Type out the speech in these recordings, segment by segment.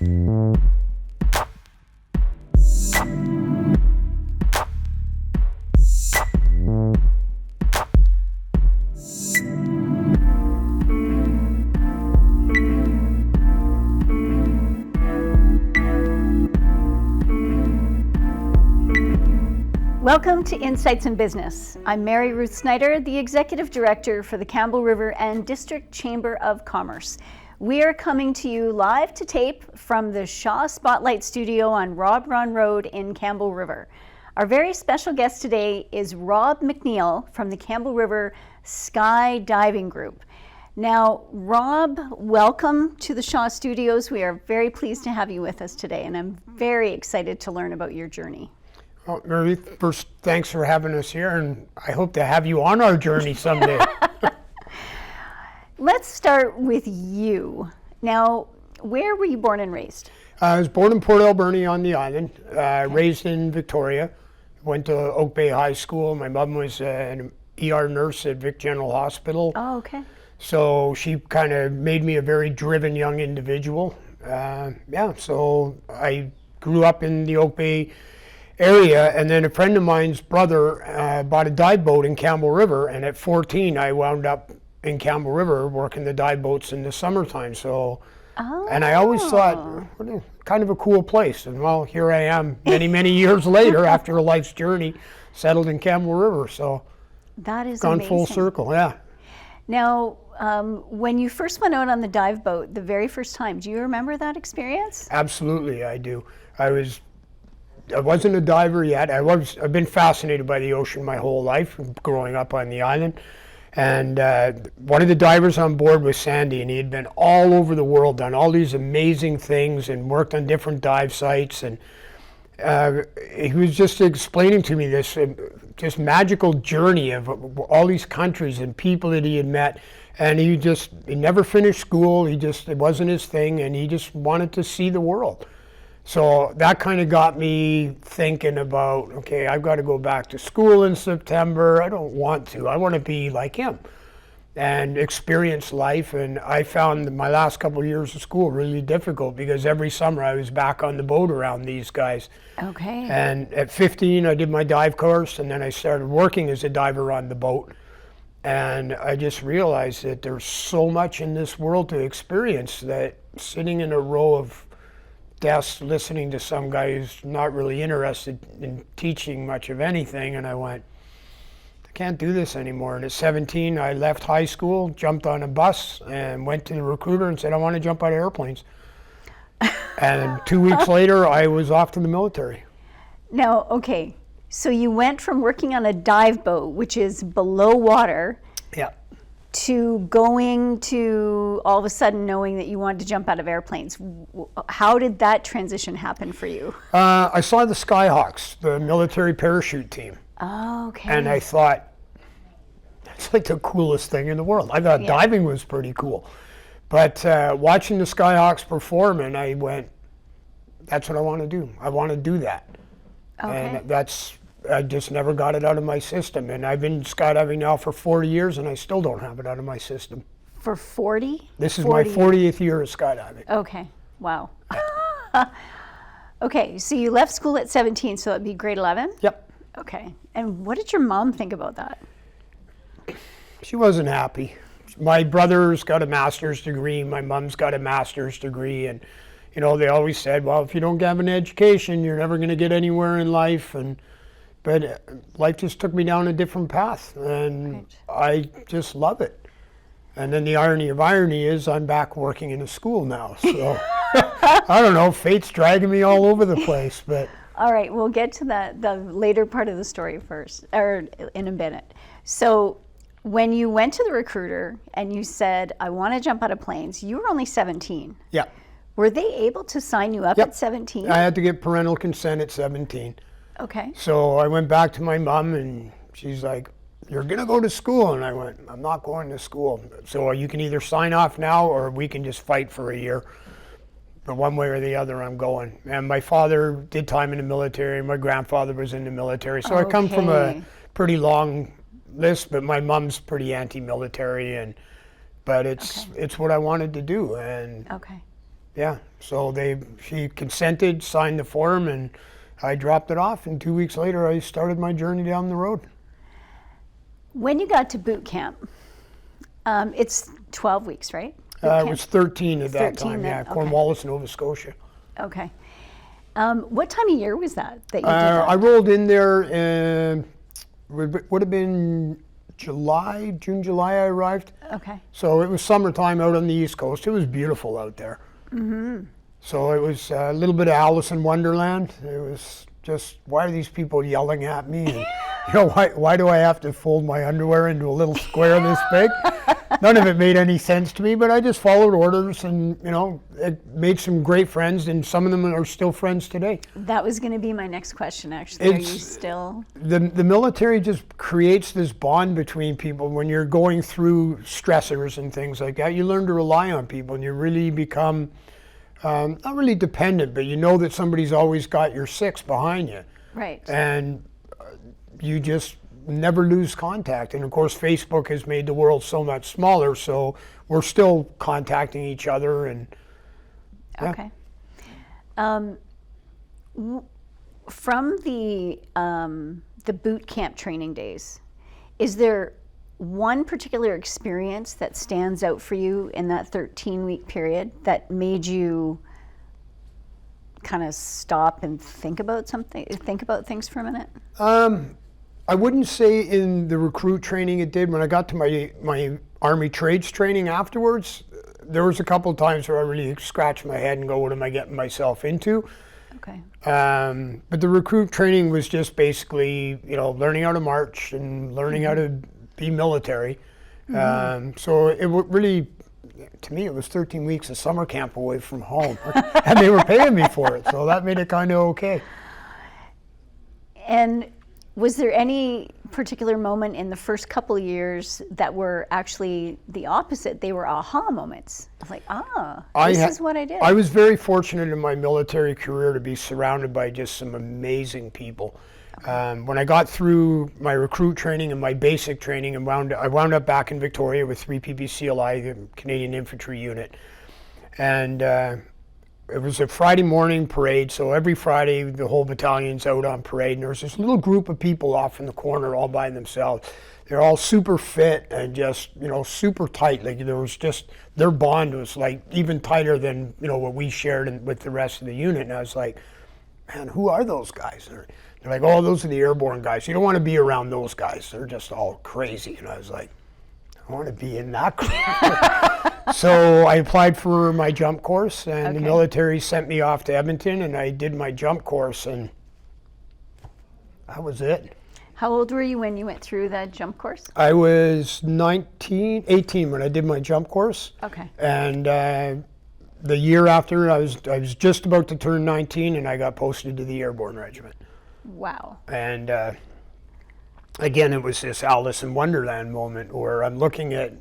Welcome to Insights in Business. I'm Mary Ruth Snyder, the Executive Director for the Campbell River and District Chamber of Commerce. We are coming to you live to tape from the Shaw Spotlight Studio on Rob Run Road in Campbell River. Our very special guest today is Rob McNeil from the Campbell River Sky Diving Group. Now, Rob, welcome to the Shaw Studios. We are very pleased to have you with us today, and I'm very excited to learn about your journey. Well, Mary, first, thanks for having us here, and I hope to have you on our journey someday. Let's start with you. Now, where were you born and raised? I was born in Port Alberni on the island, raised in Victoria, went to Oak Bay High School. My mom was an ER nurse at Vic General Hospital. Oh, okay. So she kind of made me a very driven young individual. So I grew up in the Oak Bay area, and then a friend of mine's brother bought a dive boat in Campbell River, and at 14 I wound up in Campbell River working the dive boats in the summertime. And I always thought, what a, kind of a cool place, and well, here I am many years later after a life's journey, settled in Campbell River. So that is gone amazing. Full circle. Yeah. Now, when you first went out on the dive boat the very first time, do you remember that experience? Absolutely, I do. I wasn't a diver yet. I've been fascinated by the ocean my whole life, growing up on the island. And one of the divers on board was Sandy, and he had been all over the world, done all these amazing things, and worked on different dive sites. And he was just explaining to me this just magical journey of all these countries and people that he had met. And he never finished school. It wasn't his thing, and he just wanted to see the world. So that kind of got me thinking about, okay, I've got to go back to school in September. I don't want to. I want to be like him and experience life. And I found my last couple of years of school really difficult because every summer I was back on the boat around these guys. Okay. And at 15, I did my dive course, and then I started working as a diver on the boat. And I just realized that there's so much in this world to experience that sitting in a row of desks listening to some guy who's not really interested in teaching much of anything, and I went, I can't do this anymore. And at 17, I left high school, jumped on a bus, and went to the recruiter and said, I want to jump out of airplanes. And 2 weeks later, I was off to the military. Now, okay, so you went from working on a dive boat, which is below water, Yeah. to going to all of a sudden knowing that you wanted to jump out of airplanes. How did that transition happen for you? I saw the Skyhawks, the military parachute team. Oh, okay. And I thought, that's like the coolest thing in the world. I thought diving was pretty cool. But watching the Skyhawks perform, and I went, that's what I want to do. I want to do that. Okay. And I just never got it out of my system. And I've been skydiving now for 40 years, and I still don't have it out of my system. For 40? This is my 40th year of skydiving. Okay, wow. Okay, so you left school at 17, so that'd be grade 11? Yep. Okay, and what did your mom think about that? She wasn't happy. My brother's got a master's degree, my mom's got a master's degree, and you know, they always said, well, if you don't have an education, you're never going to get anywhere in life. But life just took me down a different path, and I just love it. And then the irony of irony is I'm back working in a school now. So I don't know, fate's dragging me all over the place. But all right, we'll get to the later part of the story first, or in a minute. So when you went to the recruiter and you said, I want to jump out of planes, you were only 17. Yeah. Were they able to sign you up at 17? I had to get parental consent at 17. Okay. So I went back to my mom, and she's like, you're going to go to school. And I went, I'm not going to school. So you can either sign off now or we can just fight for a year. But one way or the other, I'm going. And my father did time in the military. My grandfather was in the military. So I come from a pretty long list, but my mom's pretty anti-military. But it's what I wanted to do. And Yeah. So she consented, signed the form, and I dropped it off. And 2 weeks later, I started my journey down the road. When you got to boot camp, it's 12 weeks, right? It was 13 at that 13 time. then, Yeah, okay. Cornwallis, Nova Scotia. Okay. What time of year was that you did that? I rolled in there, and would have been June, July. I arrived. Okay. So it was summertime out on the East Coast. It was beautiful out there. Mm-hmm. So it was a little bit of Alice in Wonderland. It was just, why are these people yelling at me? And, why do I have to fold my underwear into a little square this big? None of it made any sense to me, but I just followed orders, and it made some great friends, and some of them are still friends today. That was going to be my next question, actually. Are you still? The military just creates this bond between people. When you're going through stressors and things like that, you learn to rely on people, and you really become not really dependent, but you know that somebody's always got your six behind you. Right. And you just never lose contact. And of course, Facebook has made the world so much smaller, so we're still contacting each other. And yeah. Okay. From the boot camp training days, is there one particular experience that stands out for you in that 13-week period that made you kind of stop and think about things for a minute? I wouldn't say in the recruit training it did. When I got to my Army trades training afterwards, there was a couple of times where I really scratched my head and go, what am I getting myself into? Okay. But the recruit training was just basically, learning how to march and learning how to be military. So it really, to me, it was 13 weeks of summer camp away from home. And they were paying me for it, so that made it kind of okay. And was there any particular moment in the first couple of years that were actually the opposite? They were aha moments. I was like, this is what I did. I was very fortunate in my military career to be surrounded by just some amazing people. When I got through my recruit training and my basic training, I wound up back in Victoria with 3 PPCLI, the Canadian Infantry Unit. And it was a Friday morning parade, so every Friday the whole battalion's out on parade, and there was this little group of people off in the corner all by themselves. They're all super fit and just, super tight. Like there was just, their bond was like even tighter than, what we shared with the rest of the unit. And I was like, man, who are those guys? They're like, oh, those are the airborne guys. You don't want to be around those guys. They're just all crazy. And I was like, I want to be in that group. So I applied for my jump course, and the military sent me off to Edmonton, and I did my jump course, and that was it. How old were you when you went through that jump course? I was 18 when I did my jump course. Okay. And the year after, I was just about to turn 19, and I got posted to the Airborne Regiment. Wow. And again, it was this Alice in Wonderland moment where I'm looking at,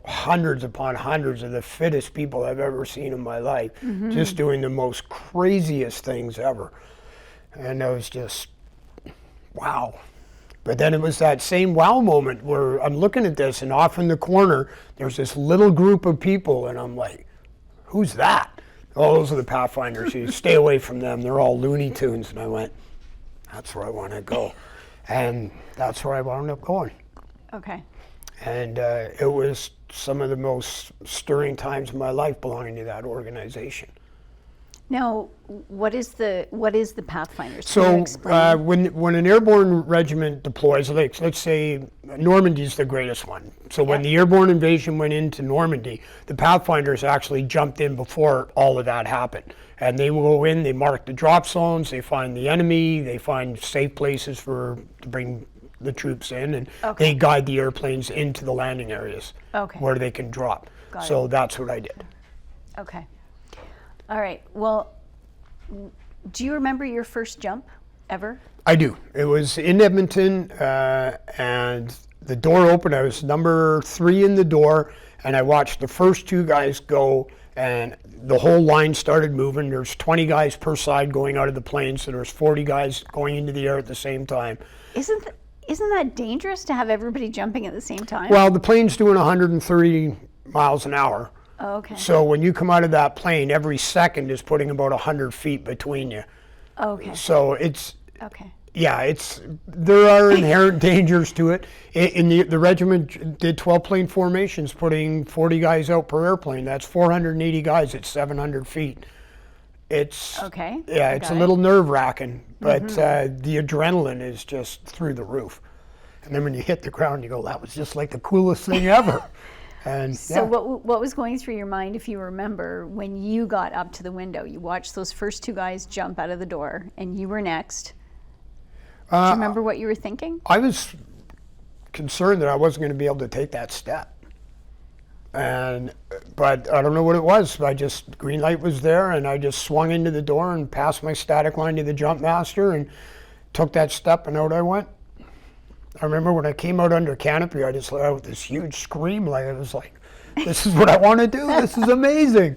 hundreds upon hundreds of the fittest people I've ever seen in my life, just doing the most craziest things ever. And I was just, wow. But then it was that same wow moment where I'm looking at this, and off in the corner, there's this little group of people, and I'm like, who's that? Oh, those are the Pathfinders. You stay away from them. They're all Looney Tunes. And I went, that's where I want to go. And that's where I wound up going. Okay. And it was some of the most stirring times of my life belonging to that organization. Now, what is the Pathfinders? So when an airborne regiment deploys, let's say Normandy is the greatest one. So when the airborne invasion went into Normandy, the Pathfinders actually jumped in before all of that happened. And they will go in, they mark the drop zones, they find the enemy, they find safe places to bring the troops in, and they guide the airplanes into the landing areas where they can drop. So that's what I did. Okay. All right. Well, do you remember your first jump ever? I do. It was in Edmonton, and the door opened. I was number 3 in the door, and I watched the first 2 guys go, and the whole line started moving. There's 20 guys per side going out of the plane, so there's 40 guys going into the air at the same time. Isn't that dangerous to have everybody jumping at the same time? Well, the plane's doing 130 miles an hour. Oh, okay. So when you come out of that plane, every second is putting about 100 feet between you. Okay. So it's, Okay. yeah, there are inherent dangers to it. In the regiment did 12 plane formations, putting 40 guys out per airplane. That's 480 guys at 700 feet. It's Okay. yeah, it's a little nerve-wracking, but the adrenaline is just through the roof. And then when you hit the ground, you go, "That was just like the coolest thing ever." And So what was going through your mind, if you remember, when you got up to the window? You watched those first two guys jump out of the door, and you were next. Do you remember what you were thinking? I was concerned that I wasn't going to be able to take that step. But I don't know what it was. Green light was there, and I just swung into the door and passed my static line to the jump master and took that step, and out I went. I remember when I came out under canopy, I just let out this huge scream. Like, I was like, this is what I want to do. This is amazing.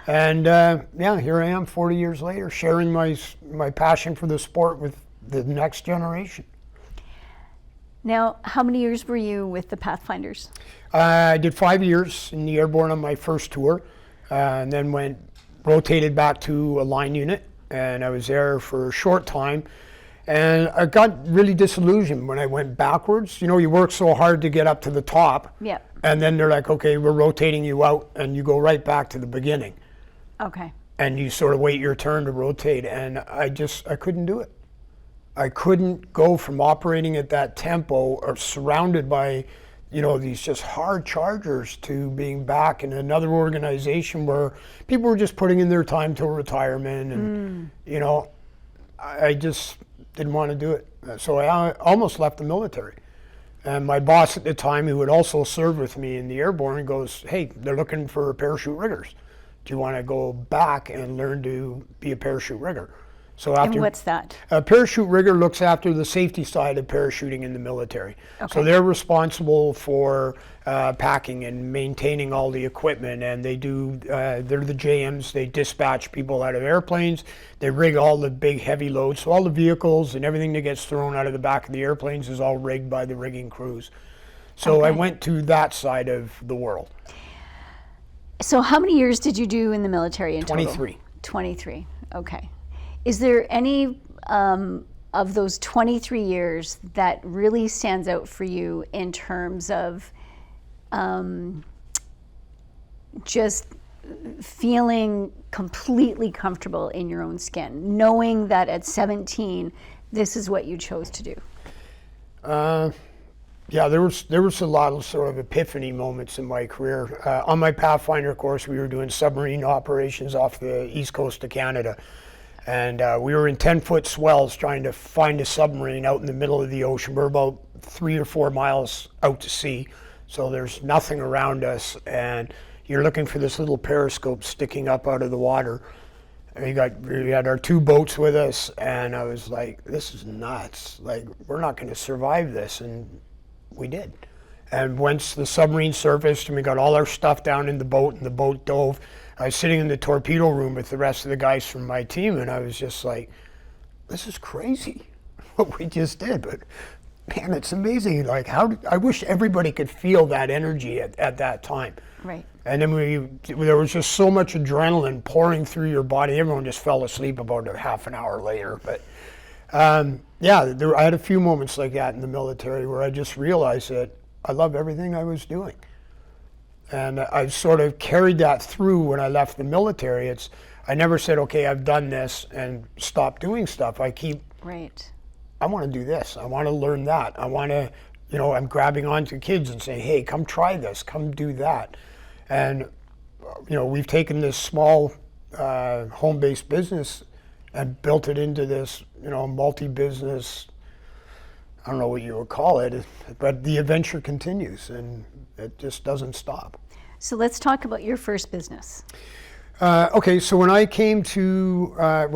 And yeah, here I am 40 years later, sharing my passion for the sport with the next generation. Now, how many years were you with the Pathfinders? I did 5 years in the airborne on my first tour, and then rotated back to a line unit, and I was there for a short time. And I got really disillusioned when I went backwards. You know, you work so hard to get up to the top, Yep. and then they're like, okay, we're rotating you out, and you go right back to the beginning. Okay. And you sort of wait your turn to rotate, and I couldn't do it. I couldn't go from operating at that tempo or surrounded by, you know, these just hard chargers to being back in another organization where people were just putting in their time till retirement, and you know, I just didn't want to do it. So I almost left the military. And my boss at the time, who had also served with me in the airborne, goes, "Hey, they're looking for parachute riggers. Do you want to go back and learn to be a parachute rigger?" So And what's that? A parachute rigger looks after the safety side of parachuting in the military. Okay. So they're responsible for packing and maintaining all the equipment, and they're the JMs. They dispatch people out of airplanes. They rig all the big heavy loads. So all the vehicles and everything that gets thrown out of the back of the airplanes is all rigged by the rigging crews. So I went to that side of the world. So how many years did you do in the military in total? 23. 23, okay. Is there any of those 23 years that really stands out for you in terms of just feeling completely comfortable in your own skin, knowing that at 17, this is what you chose to do? Yeah, there was a lot of sort of epiphany moments in my career. On my Pathfinder course, we were doing submarine operations off the east coast of Canada. And we were in 10-foot swells trying to find a submarine out in the middle of the ocean. We're about 3 or 4 miles out to sea, so there's nothing around us. And you're looking for this little periscope sticking up out of the water. And we had our 2 boats with us, and I was like, this is nuts. Like, we're not going to survive this. And we did. And once the submarine surfaced and we got all our stuff down in the boat and the boat dove, I was sitting in the torpedo room with the rest of the guys from my team, and I was just like, this is crazy what we just did. But man, it's amazing. Like, I wish everybody could feel that energy at that time. Right. And then there was just so much adrenaline pouring through your body. Everyone just fell asleep about a half an hour later. But yeah, I had a few moments like that in the military where I just realized that I love everything I was doing. And I sort of carried that through when I left the military. I never said, okay, I've done this and stopped doing stuff. I want to do this. I want to learn that. I want to, you know, I'm grabbing onto kids and saying, hey, come try this, come do that. And, you know, we've taken this small home-based business and built it into this, you know, multi-business, I don't know what you would call it, but the adventure continues and it just doesn't stop. So let's talk about your first business. Okay, so when I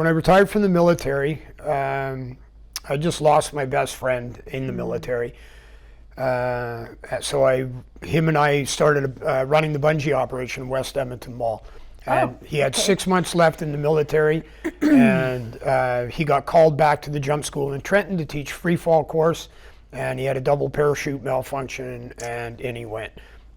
retired from the military, I just lost my best friend in the military. So him and I started running the bungee operation in West Edmonton Mall. And he had 6 months left in the military, and he got called back to the jump school in Trenton to teach free fall course, and he had a double parachute malfunction, and in he went.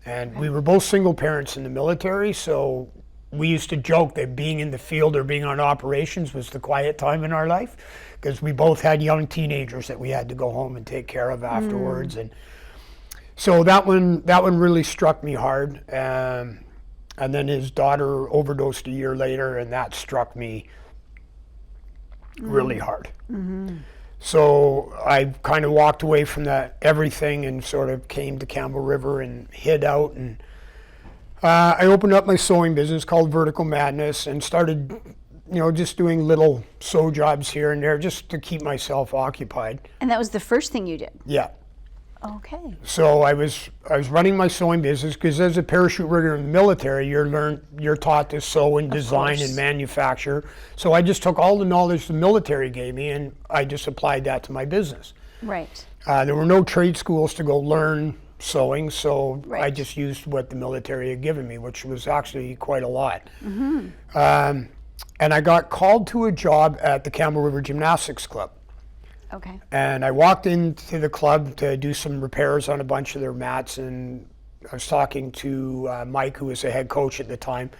And we were both single parents in the military, so we used to joke that being in the field or being on operations was the quiet time in our life, because we both had young teenagers that we had to go home and take care of afterwards. And so that one really struck me hard. And then his daughter overdosed a year later, and that struck me really hard. So I kind of walked away from that everything and sort of came to Campbell River and hid out, and I opened up my sewing business called Vertical Madness and started, just doing little sew jobs here and there just to keep myself occupied. And that was the first thing you did? Yeah. Okay. So I was running my sewing business, because as a parachute rigger in the military, you're taught to sew and design and manufacture. So I just took all the knowledge the military gave me and I just applied that to my business. Right. There were no trade schools to go learn sewing, so Right. I just used what the military had given me, which was actually quite a lot. And I got called to a job at the Campbell River Gymnastics Club. Okay. And I walked into the club to do some repairs on a bunch of their mats, and I was talking to Mike, who was the head coach at the time,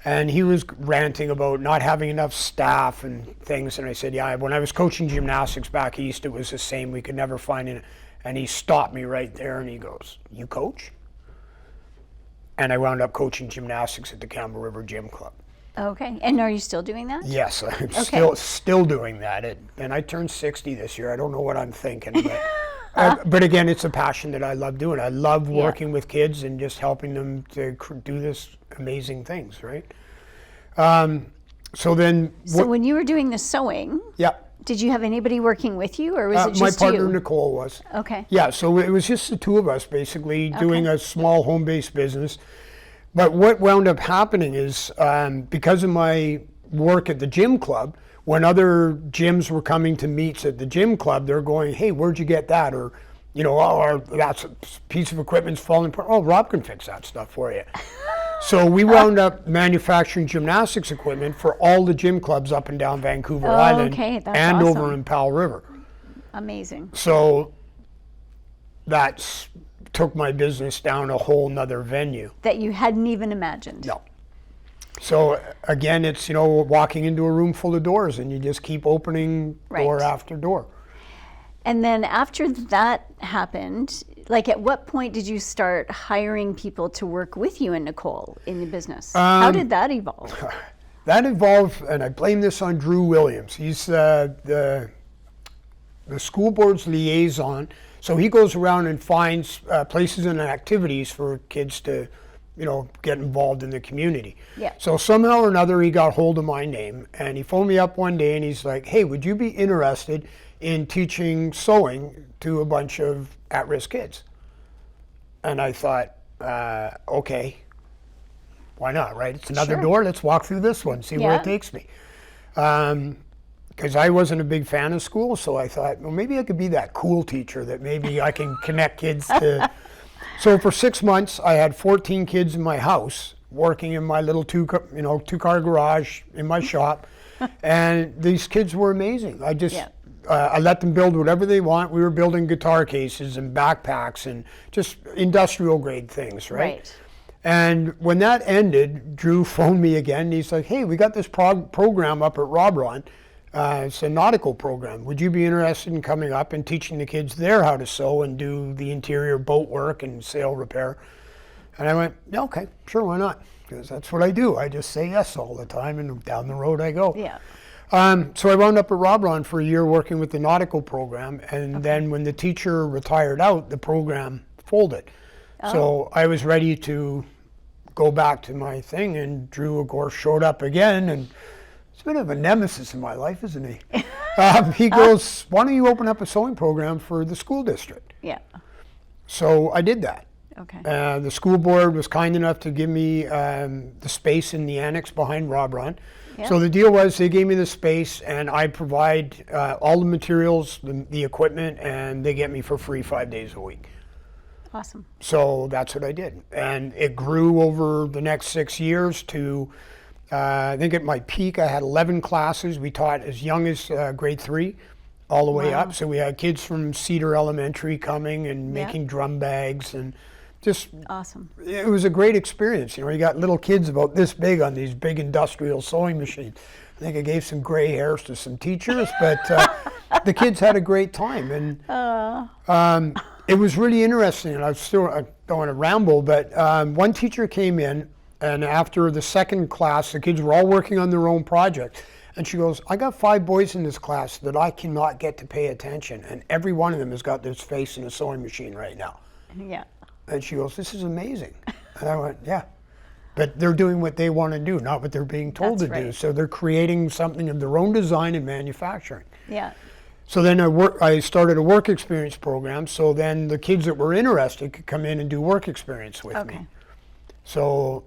and he was ranting about not having enough staff and things. And I said, yeah, when I was coaching gymnastics back east, it was the same. We could never find it. And he stopped me right there and he goes, "You coach?" And I wound up coaching gymnastics at the Campbell River Gym Club. Okay. And are you still doing that? Yes, I'm Okay. still doing that. And I turned 60 this year. I don't know what I'm thinking, but again, it's a passion that I love doing. I love working with kids and just helping them to do this amazing things, right? So when you were doing the sewing, yeah, did you have anybody working with you, or was it my just partner you? Nicole was. Okay. Yeah, so it was just the two of us basically doing a small home-based business. But what wound up happening is, because of my work at the gym club, when other gyms were coming to meets at the gym club, they're going, "Hey, where'd you get that?" Or, or that's a piece of equipment's falling apart. Oh, Rob can fix that stuff for you. So we wound up manufacturing gymnastics equipment for all the gym clubs up and down Vancouver Island that's and awesome. over in Powell River. Amazing. So that's took my business down a whole nother venue. That you hadn't even imagined. No. So again, it's, walking into a room full of doors and you just keep opening door Right. after door. And then after that happened, like at what point did you start hiring people to work with you and Nicole in the business? How did that evolve? That involved, and I blame this on Drew Williams. He's the school board's liaison. So he goes around and finds places and activities for kids to, get involved in the community. Yeah. So somehow or another he got hold of my name and he phoned me up one day and he's like, "Hey, would you be interested in teaching sewing to a bunch of at-risk kids?" And I thought, okay, why not, right? It's another Sure. door. Let's walk through this one, see where Yeah. it takes me. Because I wasn't a big fan of school, so I thought, well, maybe I could be that cool teacher that maybe I can connect kids to. So for 6 months, I had 14 kids in my house working in my little two-car garage in my shop, and these kids were amazing. I let them build whatever they want. We were building guitar cases and backpacks and just industrial grade things, right? And when that ended, Drew phoned me again. And he's like, "Hey, we got this program up at Robron. It's a nautical program. Would you be interested in coming up and teaching the kids there how to sew and do the interior boat work and sail repair?" And I went, "Yeah, okay, sure, why not?" Because that's what I do. I just say yes all the time, and down the road I go. Yeah. So I wound up at Robron for a year working with the nautical program, and then when the teacher retired out, the program folded. So I was ready to go back to my thing, and Drew, of course, showed up again, and he's a bit of a nemesis in my life, isn't he? He goes, "Why don't you open up a sewing program for the school district?" Yeah. So I did that. Okay. The school board was kind enough to give me the space in the annex behind Robron. Yeah. So the deal was they gave me the space and I provide all the materials, the equipment, and they get me for free 5 days a week. Awesome. So that's what I did. And it grew over the next 6 years to, I think at my peak I had 11 classes. We taught as young as grade 3 all the way Wow. up. So we had kids from Cedar Elementary coming and Yeah. making drum bags and just, Awesome. it was a great experience. You know, you got little kids about this big on these big industrial sewing machines. I think I gave some gray hairs to some teachers, but the kids had a great time. And it was really interesting. And I don't want to ramble, but one teacher came in, and after the second class, the kids were all working on their own project. And she goes, I got 5 boys in this class that I cannot get to pay attention. And every one of them has got their face in a sewing machine right now. Yeah. And she goes, this is amazing. And I went, yeah. But they're doing what they want to do, not what they're being told That's to do. right. So they're creating something of their own design and manufacturing. Yeah. So then I started a work experience program. So then the kids that were interested could come in and do work experience with Okay. me. So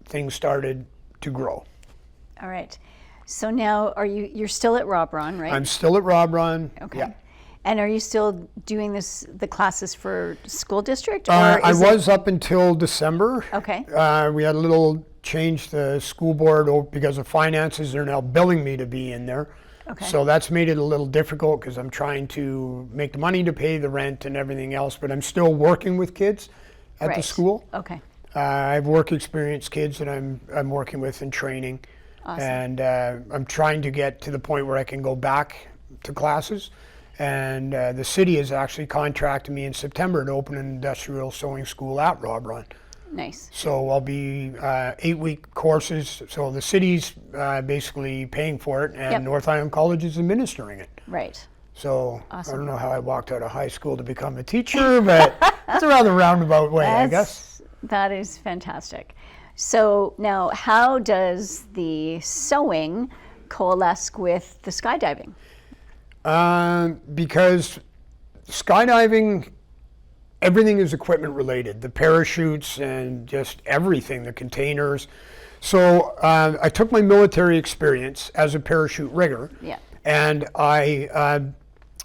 things started to grow. All right. So now you're still at Rob Ron, right? I'm still at Rob Ron. Okay. Yeah. And are you still doing the classes for school district? Or I is it- was up until December. Okay. We had a little change. The school board, because of finances, they're now billing me to be in there. Okay. So that's made it a little difficult because I'm trying to make the money to pay the rent and everything else, but I'm still working with kids at the Right. school. Okay. I have work experience kids that I'm working with and training. Awesome. And I'm trying to get to the point where I can go back to classes. And the city has actually contracted me in September to open an industrial sewing school at Rob Ron. Nice. So I'll be 8-week courses. So the city's basically paying for it, and Yep. North Island College is administering it. Right. So Awesome. I don't know how I walked out of high school to become a teacher, but it's a rather roundabout way, I guess. That is fantastic. So now, how does the sewing coalesce with the skydiving? Because skydiving, everything is equipment related, the parachutes and just everything, the containers. So I took my military experience as a parachute rigger, Yeah. and I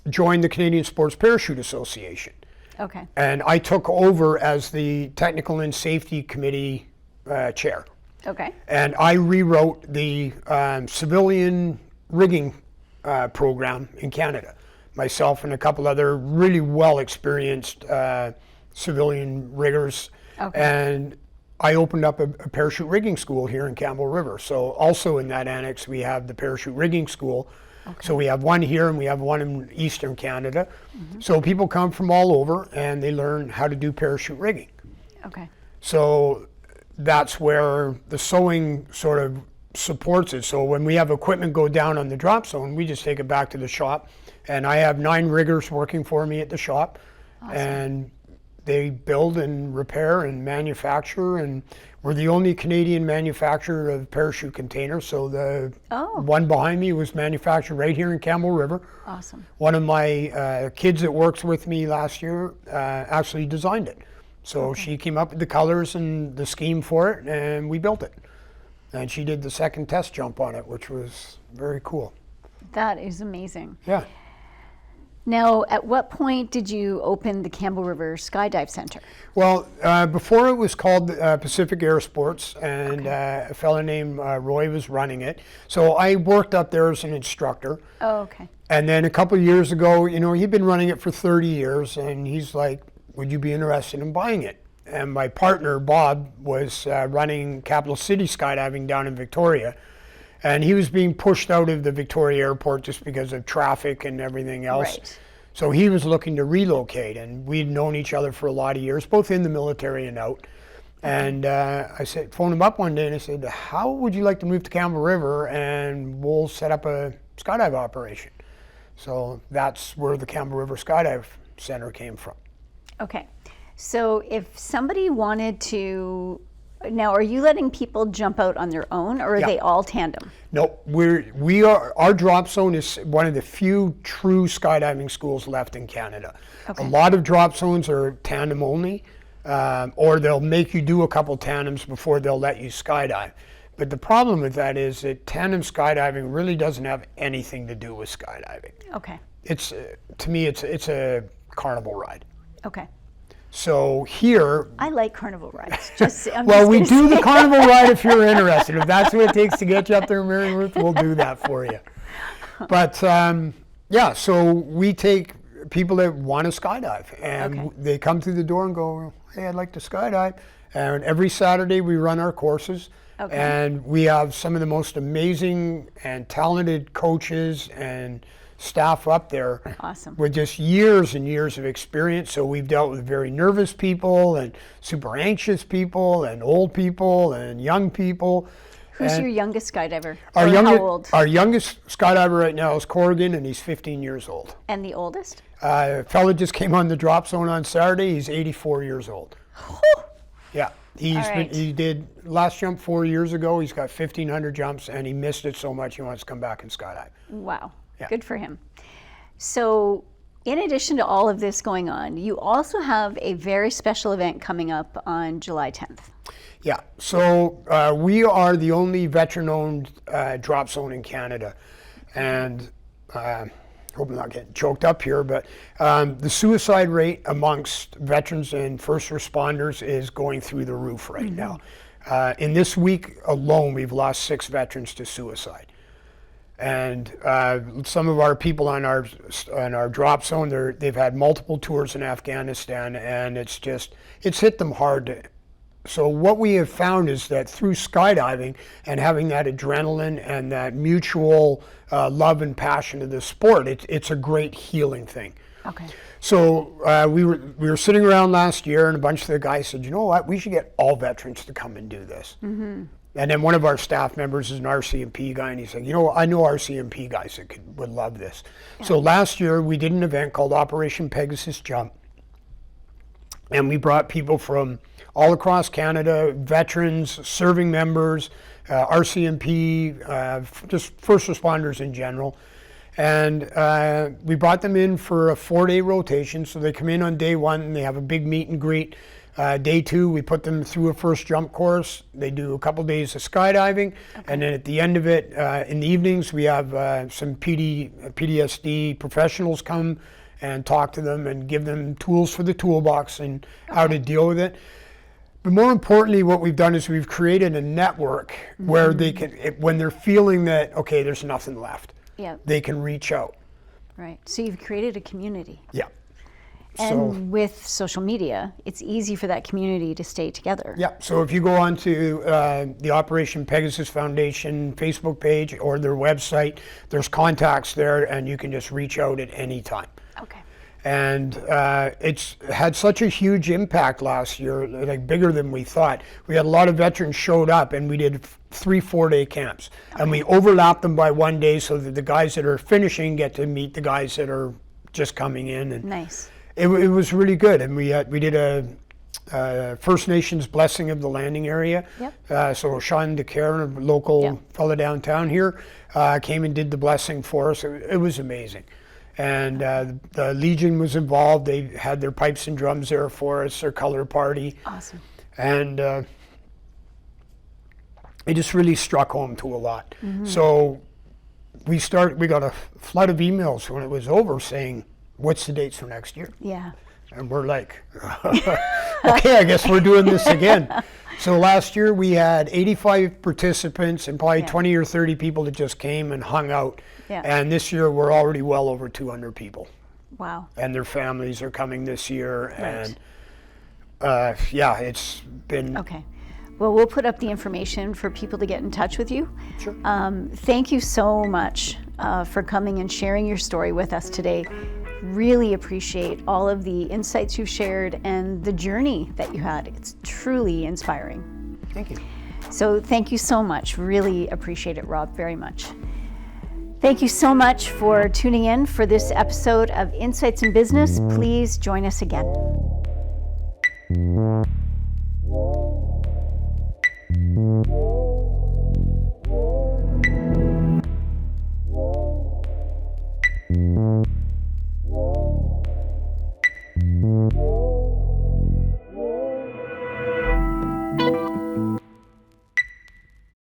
joined the Canadian Sports Parachute Association. Okay. And I took over as the Technical and Safety Committee chair. Okay. And I rewrote the civilian rigging program in Canada. Myself and a couple other really well experienced civilian riggers. Okay. And I opened up a parachute rigging school here in Campbell River. So also in that annex we have the parachute rigging school. Okay. So we have one here and we have one in Eastern Canada. Mm-hmm. So people come from all over and they learn how to do parachute rigging. Okay. So that's where the sewing sort of supports it. So when we have equipment go down on the drop zone, we just take it back to the shop. And I have 9 riggers working for me at the shop. Awesome. And they build and repair and manufacture. And we're the only Canadian manufacturer of parachute containers. So the one behind me was manufactured right here in Campbell River. Awesome. One of my kids that works with me last year actually designed it. So she came up with the colors and the scheme for it, and we built it. And she did the second test jump on it, which was very cool. That is amazing. Yeah. Now, at what point did you open the Campbell River Skydive Center? Well, before it was called Pacific Air Sports, and a fellow named Roy was running it. So I worked up there as an instructor. Oh, okay. And then a couple of years ago, you know, he'd been running it for 30 years, and he's like, would you be interested in buying it? And my partner, Bob, was running Capital City Skydiving down in Victoria. And he was being pushed out of the Victoria airport just because of traffic and everything else. Right. So he was looking to relocate, and we'd known each other for a lot of years, both in the military and out. And I said, phoned him up one day and I said, how would you like to move to Campbell River and we'll set up a skydive operation? So that's where the Campbell River Skydive Center came from. Okay. So if somebody wanted to, now are you letting people jump out on their own, or are they all tandem? No, our drop zone is one of the few true skydiving schools left in Canada. Okay. A lot of drop zones are tandem only, or they'll make you do a couple tandems before they'll let you skydive. But the problem with that is that tandem skydiving really doesn't have anything to do with skydiving. Okay. It's to me, it's a carnival ride. Okay. So here, I like carnival rides. Just well, we do the carnival ride if you're interested. If that's what it takes to get you up there, Mary Ruth, we'll do that for you. But so we take people that want to skydive, and they come through the door and go, hey, I'd like to skydive. And every Saturday we run our courses. Okay. And we have some of the most amazing and talented coaches and staff up there. Awesome. With just years and years of experience. So we've dealt with very nervous people and super anxious people and old people and young people. Who's your youngest skydiver? Our Or youngest, how old? Our youngest skydiver right now is Corrigan, and he's 15 years old. And the oldest? A fella just came on the drop zone on Saturday. He's 84 years old. Yeah, he did last jump 4 years ago. He's got 1,500 jumps, and he missed it so much he wants to come back and skydive. Wow, Yeah. good for him. So, in addition to all of this going on, you also have a very special event coming up on July 10th. Yeah, so we are the only veteran-owned drop zone in Canada, and hope I'm not getting choked up here, but the suicide rate amongst veterans and first responders is going through the roof right now. In this week alone, we've lost 6 veterans to suicide. And some of our people on our drop zone, they've had multiple tours in Afghanistan, and it's hit them hard. So what we have found is that through skydiving and having that adrenaline and that mutual love and passion of the sport, it's a great healing thing. Okay. So we were sitting around last year, and a bunch of the guys said, you know what, we should get all veterans to come and do this. Mm-hmm. And then one of our staff members is an RCMP guy, and he said, you know, I know RCMP guys that would love this. Yeah. So last year we did an event called Operation Pegasus Jump, and we brought people from all across Canada, veterans, serving members, RCMP, just first responders in general. And we brought them in for a 4-day rotation. So they come in on day 1 and they have a big meet and greet. Day 2, we put them through a first jump course. They do a couple days of skydiving. Okay. And then at the end of it, in the evenings, we have some PTSD professionals come and talk to them and give them tools for the toolbox and how to deal with it. But more importantly, what we've done is we've created a network where they can, when they're feeling that, okay, there's nothing left, they can reach out. Right. So you've created a community. Yeah. And with social media, it's easy for that community to stay together. Yeah. So if you go onto the Operation Pegasus Foundation Facebook page or their website, there's contacts there, and you can just reach out at any time. Okay. And it's had such a huge impact last year, like bigger than we thought. We had a lot of veterans showed up, and we did 3 4-day camps. Okay. And we overlapped them by 1 day so that the guys that are finishing get to meet the guys that are just coming in. And nice. It was really good. And we did a First Nations blessing of the landing area. Yep. So Sean DeCare, a local fella downtown here, came and did the blessing for us. It was amazing. And the Legion was involved. They had their pipes and drums there for us, their color party. Awesome. And it just really struck home to a lot. Mm-hmm. So we got a flood of emails when it was over saying, what's the dates for next year? Yeah. And we're like, okay, I guess we're doing this again. So last year we had 85 participants and probably 20 or 30 people that just came and hung out. Yeah. And this year we're already well over 200 people. Wow. And their families are coming this year. Right. And it's been... Okay. Well, we'll put up the information for people to get in touch with you. Sure. Thank you so much for coming and sharing your story with us today. Really appreciate all of the insights you've shared and the journey that you had. It's truly inspiring. Thank you. So thank you so much. Really appreciate it, Rob, very much. Thank you so much for tuning in for this episode of Insights in Business. Please join us again.